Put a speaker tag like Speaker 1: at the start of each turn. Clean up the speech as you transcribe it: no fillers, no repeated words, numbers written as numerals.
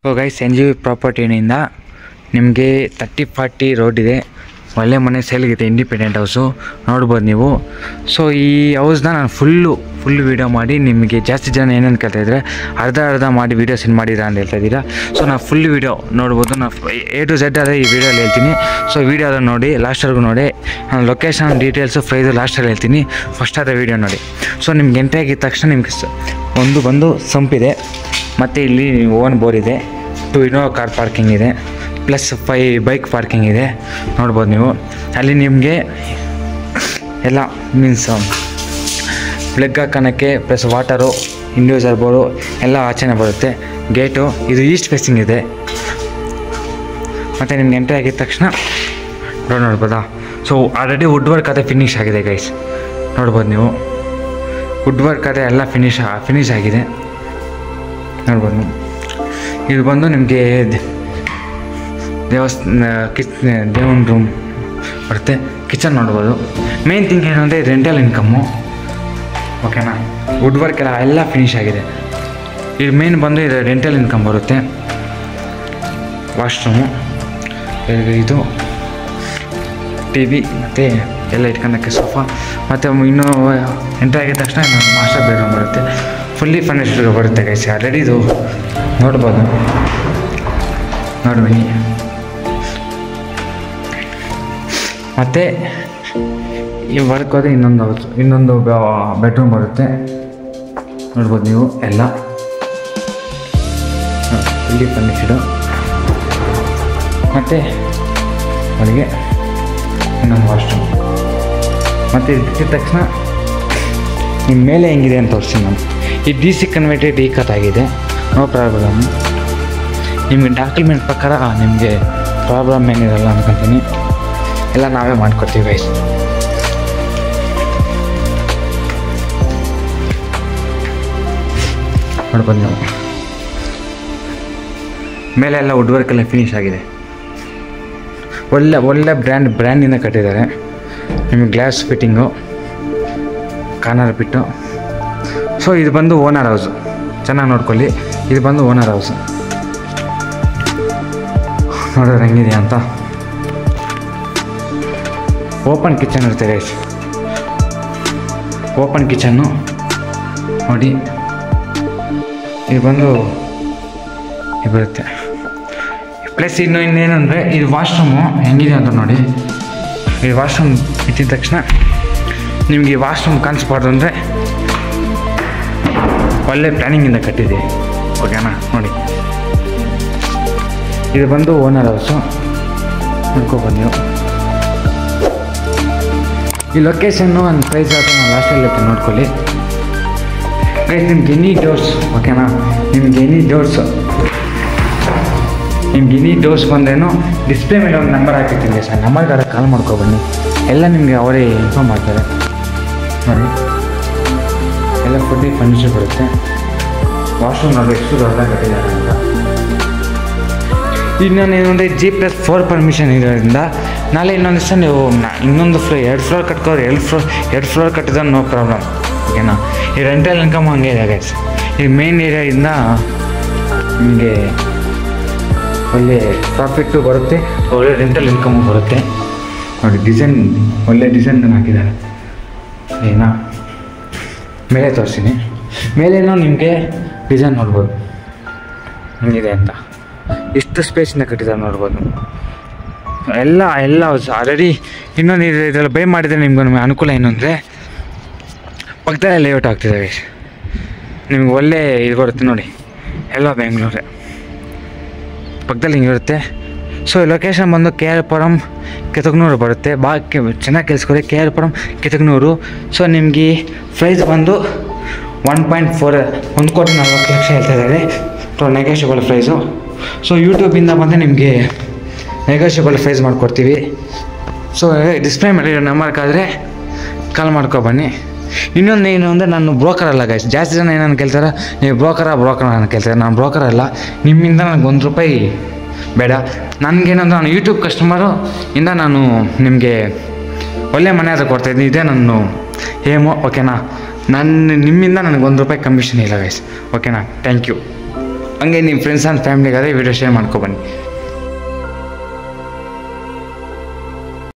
Speaker 1: So guys NGV ಪ್ರಾಪರ್ಟಿನಿಂದ ನಿಮಗೆ 30-40 road ಇದೆ. ಒಳ್ಳೆ ಮನೆ ಸೇಲ್ಗಿದೆ, ಇಂಡಿಪೆಂಡೆಂಟ್ ಹೌಸು ನೋಡ್ಬೋದು ನೀವು. ಸೊ ಈ ಹೌಸ್ನ ನಾನು ಫುಲ್ಲು ವೀಡಿಯೋ ಮಾಡಿ ನಿಮಗೆ ಜಾಸ್ತಿ ಜನ ಏನೇನು ಕೇಳ್ತಾಯಿದ್ರೆ ಅರ್ಧ ಮಾಡಿ ವೀಡಿಯೋ ಸೆಂಡ್ ಮಾಡಿರಾ ಅಂತ ಹೇಳ್ತಾ ಇದ್ದೀರಾ. ಸೊ ನಾನು ಫುಲ್ ವೀಡಿಯೋ ನೋಡ್ಬೋದು, ನಾನು A to Z ಅದೇ ಈ ವಿಡಿಯೋಲ್ಲಿ ಹೇಳ್ತೀನಿ. ಸೊ ವೀಡಿಯೋ ಅದನ್ನು ನೋಡಿ ಲಾಸ್ಟ್ವರೆಗೂ ನೋಡಿ. ನಾನು ಲೊಕೇಶನ್ ಡೀಟೇಲ್ಸು ಪ್ರೈಸು ಲಾಸ್ಟಲ್ಲಿ ಹೇಳ್ತೀನಿ, ಫಸ್ಟ್ ಅದೇ ವೀಡಿಯೋ ನೋಡಿ. ಸೊ ನಿಮ್ಗೆ ಎಂಟ್ರಿ ಆಗಿದ ತಕ್ಷಣ ನಿಮ್ಗೆ ಬಂದು ಸಂಪಿದೆ, ಮತ್ತು ಇಲ್ಲಿ ಓನ್ ಬೋರ್ ಇದೆ, 2 ಇನೋವಾ ಕಾರ್ ಪಾರ್ಕಿಂಗ್ ಇದೆ, ಪ್ಲಸ್ 5 ಬೈಕ್ ಪಾರ್ಕಿಂಗ್ ಇದೆ ನೋಡ್ಬೋದು ನೀವು. ಅಲ್ಲಿ ನಿಮಗೆ ಎಲ್ಲ ಮೀನ್ಸ್ ಪ್ಲಗ್ ಹಾಕೋಕ್ಕೆ ಪ್ಲಸ್ ವಾಟರು ಇಂಡಿವಿಜುವಲ್ ಬೋರು ಎಲ್ಲ ಆಚೆನೇ ಬರುತ್ತೆ. ಗೇಟು ಇದು ಈಸ್ಟ್ ಫೇಸಿಂಗ್ ಇದೆ. ಮತ್ತು ನಿಮ್ಗೆ ಎಂಟ್ರಿ ಆಗಿದ ತಕ್ಷಣ ರೋಡ್ ನೋಡ್ಬೋದಾ. ಸೊ ಆಲ್ರೆಡಿ ವುಡ್ ವರ್ಕ್ ಅದೇ ಫಿನಿಶ್ ಆಗಿದೆ ಗೈಸ್, ನೋಡ್ಬೋದು ನೀವು. ವುಡ್ ವರ್ಕ್ ಅದೇ ಎಲ್ಲ ಫಿನಿಶ್ ಆಗಿದೆ ನೋಡ್ಬೋದು ನೀವು. ಇದು ಬಂದು ನಿಮಗೆ ದೇವನ ರೂಮ್ ಬರುತ್ತೆ, ಕಿಚನ್ ನೋಡ್ಬೋದು. ಮೇನ್ ಥಿಂಗ್ ಏನಂದರೆ ರೆಂಟಲ್ ಇನ್ಕಮ್ಮು, ಓಕೆನಾ. ವುಡ್ ವರ್ಕ್ ಎಲ್ಲ ಫಿನಿಶ್ ಆಗಿದೆ. ಇದು ಮೇನ್ ಬಂದು ಇದು ರೆಂಟಲ್ ಇನ್ಕಮ್ ಬರುತ್ತೆ. ವಾಶ್ರೂಮು, ಇದು TV ಮತ್ತು ಎಲ್ಲ ಇಟ್ಕೊಳ್ಳೋಕ್ಕೆ ಸೋಫಾ, ಮತ್ತು ಇನ್ನೂ ಎಂಟ್ರಿ ಆಗಿದ ತಕ್ಷಣ ಮಾಸ್ಟರ್ ಬೆಡ್ರೂಮ್ ಬರುತ್ತೆ, ಫುಲ್ಲಿ ಫರ್ನಿಶ್ಡ್ ಬರುತ್ತೆ ಗೈಸ್. ಆಲ್ರೆಡಿ ಇದು ನೋಡ್ಬೋದು, ನೋಡ್ಬನ್ನಿ. ಮತ್ತು ಈ ವರ್ಕ್ ಹೋದರೆ ಇನ್ನೊಂದು ಬೆಡ್ರೂಮ್ ಬರುತ್ತೆ ನೋಡ್ಬೋದು ನೀವು. ಎಲ್ಲ ಫುಲ್ಲಿ ಫರ್ನಿಶ್ಡು. ಮತ್ತು ಅವರಿಗೆ ಇನ್ನೊಂದು ವಾಶ್ರೂಮ್. ಮತ್ತು ಇದು ಬಿಟ್ಟಿದ ತಕ್ಷಣ ನಿಮ್ಮ ಮೇಲೆ ಹೆಂಗಿದೆ ಅಂತ ತೋರಿಸಿ ನಾನು. ಈ DC ಕನ್ವರ್ಟೆಡ್ ಈ ಕತ್ತಾಗಿದೆ, ನೋ ಪ್ರಾಬ್ಲಮ್. ನಿಮಗೆ ಡಾಕ್ಯುಮೆಂಟ್ ಪ್ರಕಾರ ನಿಮಗೆ ಪ್ರಾಬ್ಲಮ್ ಏನಿರಲ್ಲ ಅಂದ್ಕೊತೀನಿ, ಎಲ್ಲ ನಾವೇ ಮಾಡ್ಕೊಡ್ತೀವಿ ಗೈಸ್. ನೋಡ್ಬೋದು ನೀವು, ಮೇಲೆ ಎಲ್ಲ ವುಡ್ ವರ್ಕ್ ಎಲ್ಲ ಫಿನಿಶ್ ಆಗಿದೆ. ಒಳ್ಳೆ ಬ್ರ್ಯಾಂಡಿಂದ ಕಟ್ಟಿದ್ದಾರೆ. ನಿಮಗೆ ಗ್ಲಾಸ್ ಫಿಟ್ಟಿಂಗು, ಕಾರ್ನರ್ ಬಿಟ್ಟು. ಸೊ ಇದು ಬಂದು ಓನರ್ ಹೌಸು, ಚೆನ್ನಾಗಿ ನೋಡ್ಕೊಳ್ಳಿ. ಇದು ಬಂದು ಓನರ್ ಹೌಸು, ನೋಡೋರು ಹೆಂಗಿದೆ ಅಂತ. ಓಪನ್ ಕಿಚನ್ ಇರುತ್ತೆ ಗೈಸ್, ಓಪನ್ ಕಿಚನ್ನು ನೋಡಿ. ಇದು ಬಂದು ಇದು ಬರುತ್ತೆ. ಪ್ಲಸ್ ಇನ್ನೇನು ಅಂದರೆ ಇದು ವಾಶ್ರೂಮು ಹೆಂಗಿದೆ ಅಂತ ನೋಡಿ. ಈ ವಾಶ್ರೂಮ್ ಇಟ್ಟಿದ ತಕ್ಷಣ ನಿಮಗೆ ಈ ವಾಶ್ರೂಮ್ ಕಾಣಿಸ್ಬಾರ್ದು ಅಂದರೆ ಒಳ್ಳೆ ಪ್ಲ್ಯಾನಿಂಗಿಂದ ಕಟ್ಟಿದೆ, ಓಕೆನಾ. ನೋಡಿ, ಇದು ಬಂದು ಓನರ್ ಹೌಸು, ನೋಡ್ಕೊಬೋದು ನೀವು. ಈ ಲೊಕೇಶನ್ನು ಒಂದು ಪ್ರೈಸ್ ಆದರೂ ನಾನು ಲಾಸ್ಟಲ್ಲಿ ಹೇಳ್ತೀನಿ, ನೋಡ್ಕೊಳ್ಳಿ ಗೈಸ್. ನಿಮ್ಗೆ ಎನಿ ಡೋರ್ಸ್, ಓಕೆನಾ. ನಿಮ್ಗೆ ಎನಿ ಡೋರ್ಸ್ ಬಂದೇನು ಡಿಸ್ಪ್ಲೇ ಮೇಲೆ ಒಂದು ನಂಬರ್ ಹಾಕಿರ್ತೀನಿ ಸರ್, ನಂಬರ್ಗಾರ ಕಾಲ್ ಮಾಡ್ಕೊಬನ್ನಿ, ಎಲ್ಲ ನಿಮಗೆ ಅವರೇ ಇನ್ಫಾರ್ಮ್ ಮಾಡ್ತಾರೆ ನೋಡಿ. ಎಲ್ಲ ಫುಡ್ಡಿ ಫರ್ನಿಚರ್ ಬರುತ್ತೆ. ವಾಶ್ರೂಮ್ ನೋಡಿ ಎಷ್ಟು ದೊಡ್ಡದಾಗಿ ಕಟ್ಟಿದ್ದಾರೆ ಅಂತ. ಇನ್ನೊಂದೇನು ಅಂದರೆ G+4 ಪರ್ಮಿಷನ್ ಇರೋದ್ರಿಂದ ನಾಳೆ ಇನ್ನೊಂದು ದಿವಸ ನೀವು ಇನ್ನೊಂದು ಎರಡು ಫ್ಲೋರ್ ಕಟ್ಕೋರು, ಎರಡು ಫ್ಲೋರ್ ಕಟ್ಟಿದ್ರೆ ನೋ ಪ್ರಾಬ್ಲಮ್, ಓಕೆನಾ. ಈ ರೆಂಟಲ್ ಇನ್ಕಮ್ ಹಂಗೆ ಇದೆ ಗೈಸ್. ಈ ಮೇನ್ ಏರಿಯಾದಿಂದ ನಿಮಗೆ ಒಳ್ಳೆ ಪ್ರಾಫಿಟ್ಟು ಬರುತ್ತೆ, ಒಳ್ಳೆ ರೆಂಟಲ್ ಇನ್ಕಮು ಬರುತ್ತೆ ನೋಡಿ. ಒಳ್ಳೆ ಡಿಸೈನ್ ಹಾಕಿದ್ದಾರೆ. ಏನಾ ಮೇಲೆ ತೋರಿಸ್ತೀನಿ. ಮೇಲೇನೋ ನಿಮಗೆ ಡಿಸೈನ್ ನೋಡ್ಬೋದು ಹೆಂಗಿದೆ ಅಂತ. ಇಷ್ಟು ಸ್ಪೇಸಿಂದ ಕಟ್ಟಿದ್ದಾರೆ ನೋಡ್ಬೋದು. ಎಲ್ಲ ಆಲ್ರೆಡಿ ಇನ್ನೊಂದು ಇದೆಲ್ಲ ಬೈ ಮಾಡಿದರೆ ನಿಮ್ಗೆ ಅನುಕೂಲ ಏನು ಅಂದರೆ ಪಕ್ಕದಲ್ಲೇ ಲೇಔಟ್ ಆಗ್ತಿದೆ. ನಿಮ್ಗೆ ಒಳ್ಳೆ ಇದು ಬರುತ್ತೆ ನೋಡಿ, ಎಲ್ಲ ಬೆಂಗಳೂರೇ ಪಕ್ಕದಲ್ಲಿ ಹಿಂಗಿರುತ್ತೆ. ಸೊ ಲೊಕೇಶನ್ ಬಂದು KR ಪುರಂ ಕೆತಗನೂರು ಬರುತ್ತೆ. ಚೆನ್ನಾಗಿ ಕೇಳಿಸ್ಕೊಳ್ಳಿ, KR ಪುರಂ ಕೆತಗನೂರು. ಸೊ ನಿಮಗೆ ಪ್ರೈಸ್ ಬಂದು 1.4 1,40,00,000 ಹೇಳ್ತಾ ಇದ್ದಾರೆ. So negotiable price. ಸೊ ಯೂಟ್ಯೂಬಿಂದ ಬಂದು ನಿಮಗೆ ನೆಗೋಷಿಯಬಲ್ ಪ್ರೈಸ್ ಮಾಡಿಕೊಡ್ತೀವಿ. ಸೊ ಡಿಸ್ಪ್ಲೇ ಮಾಡಿ ನಂಬರ್ಗಾದರೆ ಕಾಲ್ ಮಾಡ್ಕೊಬನ್ನಿ. ಇನ್ನೊಂದು ಏನು ಅಂದರೆ ನಾನು ಬ್ರೋಕರ್ ಅಲ್ಲ ಗೈಸ್. ಜಾಸ್ತಿ ಜನ ಏನನ್ನು ಕೇಳ್ತಾರೆ, ನೀವು ಬ್ರೋಕರ ನಾನು ಕೇಳ್ತಾರೆ. ನಾನು ಬ್ರೋಕರ್ ಅಲ್ಲ, ನಿಮ್ಮಿಂದ ನನಗೆ ₹1 ಬೇಡ. ನನಗೇನಂದ್ರೆ ನಾನು ಯೂಟ್ಯೂಬ್ ಕಸ್ಟಮರು ಇಂದ ನಾನು ನಿಮಗೆ ಒಳ್ಳೆ ಮನೆ ಆದರೂ ಕೊಡ್ತಾಯಿದ್ದೀನಿ, ಇದೇ ನಾನು ಏಮು, ಓಕೆನಾ. ನಿಮ್ಮಿಂದ ನನಗೆ ₹1 ಕಮಿಷನ್ ಇಲ್ಲ ಗೈಸ್, ಓಕೆನಾ. Thank you. ಹಂಗೆ ನಿಮ್ಮ ಫ್ರೆಂಡ್ಸ್ ಆ್ಯಂಡ್ ಫ್ಯಾಮಿಲಿಗಾದರೆ ವಿಡಿಯೋ ಶೇರ್ ಮಾಡ್ಕೊಬನ್ನಿ.